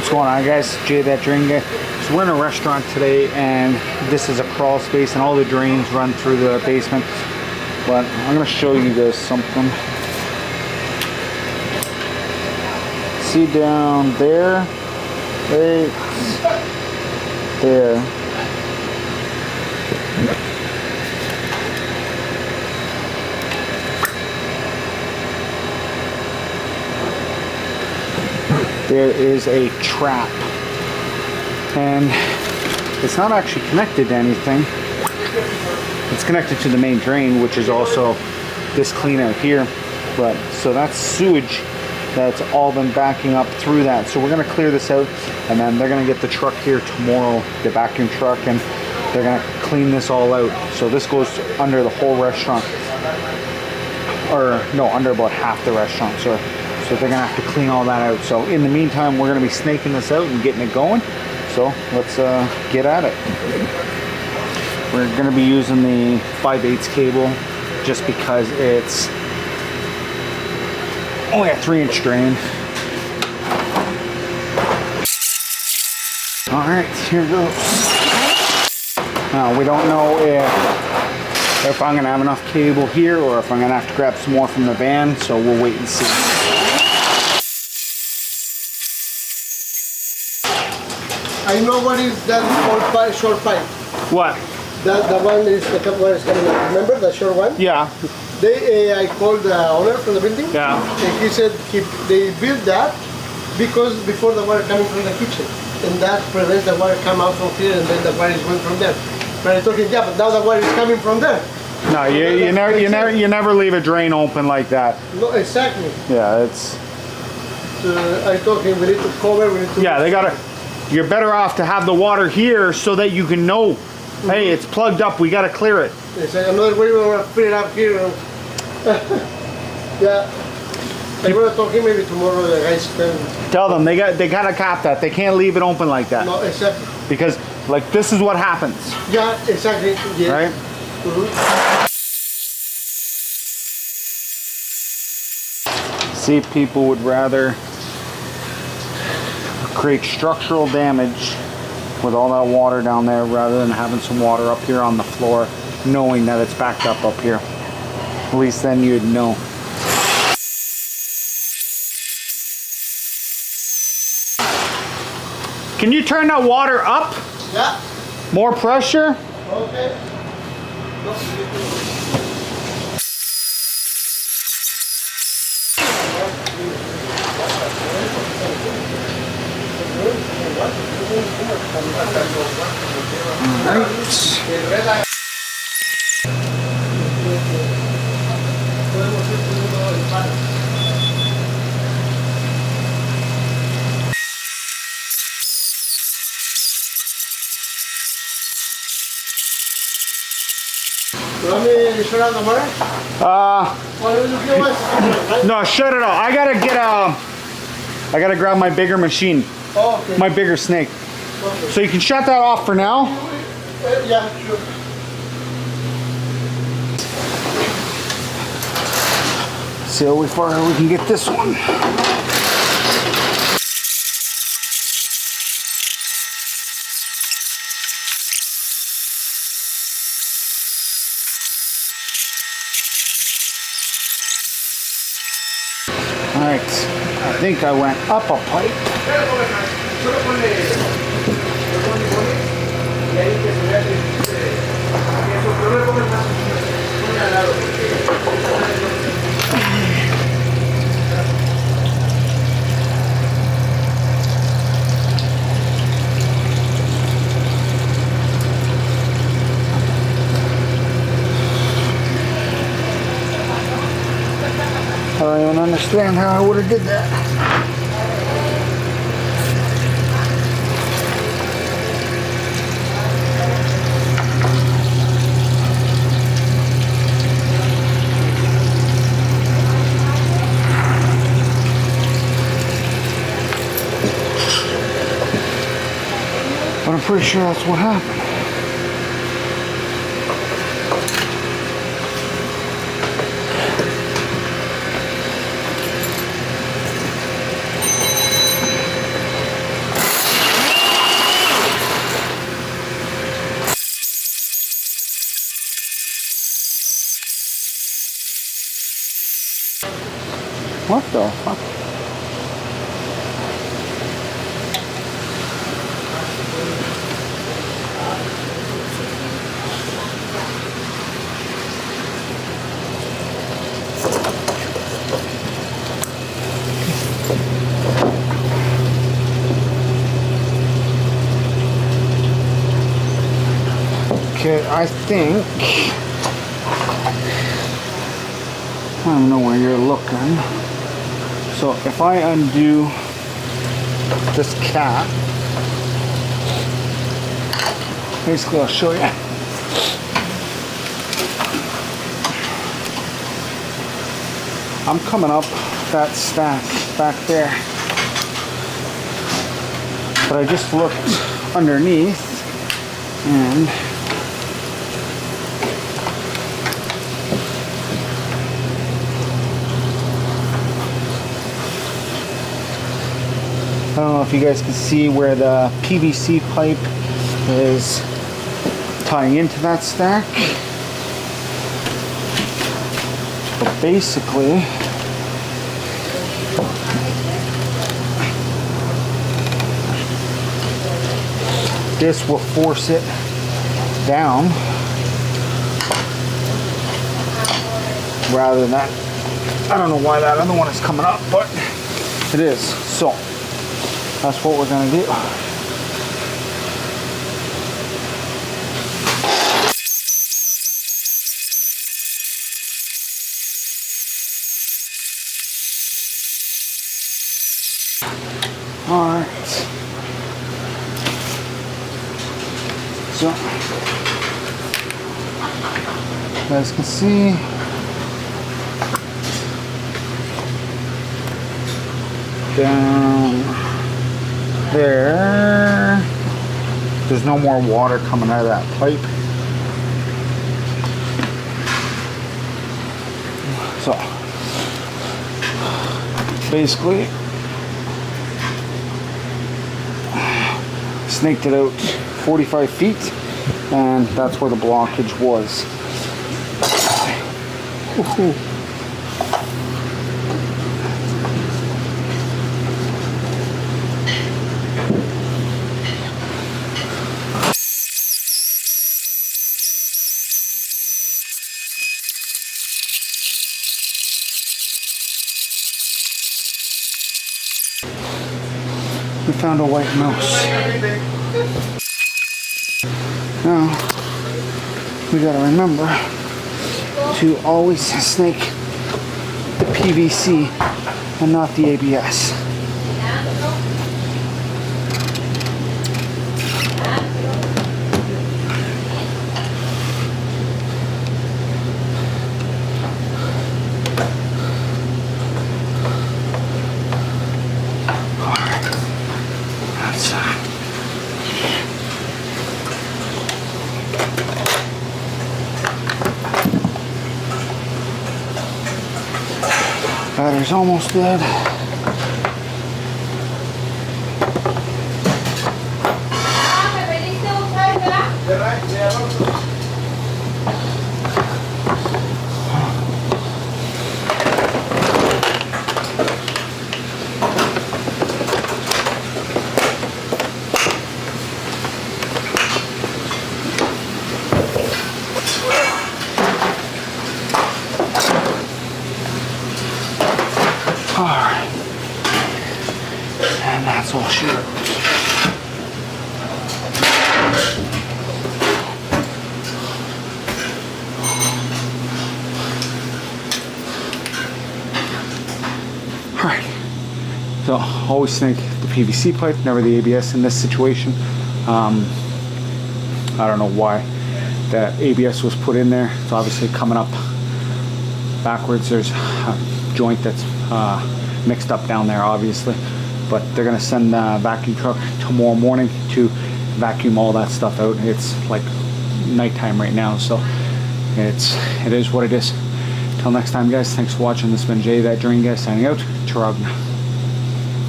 What's going on, guys? Jay that Drain Guy. So we're in a restaurant today, and this is a crawl space, and all the drains run through the basement. But I'm going to show you guys something. See down there, right there. There is a trap, and it's not actually connected to anything. It's connected to the main drain, which is also this clean out here. But so that's sewage that's all been backing up through that. So we're going to clear this out, and then they're going to get the truck here tomorrow, the vacuum truck, and they're going to clean this all out. So this goes under the whole restaurant, or no, under about half the restaurant. So they're gonna have to clean all that out. So in the meantime, we're gonna be snaking this out and getting it going. So let's get at it. We're gonna be using the 5/8 cable just because it's only a 3-inch drain. All right, here goes. Now we don't know if I'm gonna have enough cable here or if I'm gonna have to grab some more from the van. So we'll wait and see. I know what is that short pipe. What? The one is the one is coming up. Remember the short one? Yeah. I called the owner from the building. Yeah. And he said they built that because before the water coming from the kitchen, and that prevents the water come out from here, and then the water is going from there. But I told him, yeah, but now the water is coming from there. No, you never leave a drain open like that. No, exactly. Yeah, it's. I told him we need to cover. We need to. Yeah, they gotta. You're better off to have the water here so that you can know, hey, it's plugged up, we gotta clear it. It's another way we want to put it up here. Yeah. I'm gonna talk him maybe tomorrow. The guys can. Tell them they gotta cap that. They can't leave it open like that. No, exactly. Because like this is what happens. Yeah, exactly. Yes. Right? See if people would rather create structural damage with all that water down there rather than having some water up here on the floor, knowing that it's backed up here. At least then you'd know. Can you turn that water up? Yeah. More pressure? Okay. You want me to shut down the water? No, shut it off. I gotta grab my bigger machine. Oh, okay. My bigger snake. Okay. So you can shut that off for now. Yeah, sure. See how far we can get this one. Alright, I think I went up a pipe. I don't even understand how I would have did that. But I'm pretty sure that's what happened. the fuck? Okay, I think, I don't know where you're looking. So if I undo this cap, basically I'll show you. I'm coming up that stack back there. But I just looked underneath and I don't know if you guys can see where the PVC pipe is tying into that stack. But basically, this will force it down rather than, I don't know why that other one is coming up, but it is. So that's what we're gonna do. All right. So, you guys can see down there, there's no more water coming out of that pipe. So, basically, snaked it out 45 feet, and that's where the blockage was. Woohoo. We found a white mouse. Now, we gotta remember to always snake the PVC and not the ABS. Battery's almost dead. Alright. And that's all she wrote. Alright. So always snake the PVC pipe, never the ABS in this situation. I don't know why that ABS was put in there. It's obviously coming up backwards. There's a joint that's mixed up down there, obviously, but they're gonna send the vacuum truck tomorrow morning to vacuum all that stuff out. It's like nighttime right now, so it is what it is. Till next time, guys, thanks for watching. This has been Jay, that Dream Guy, signing out. Taragna.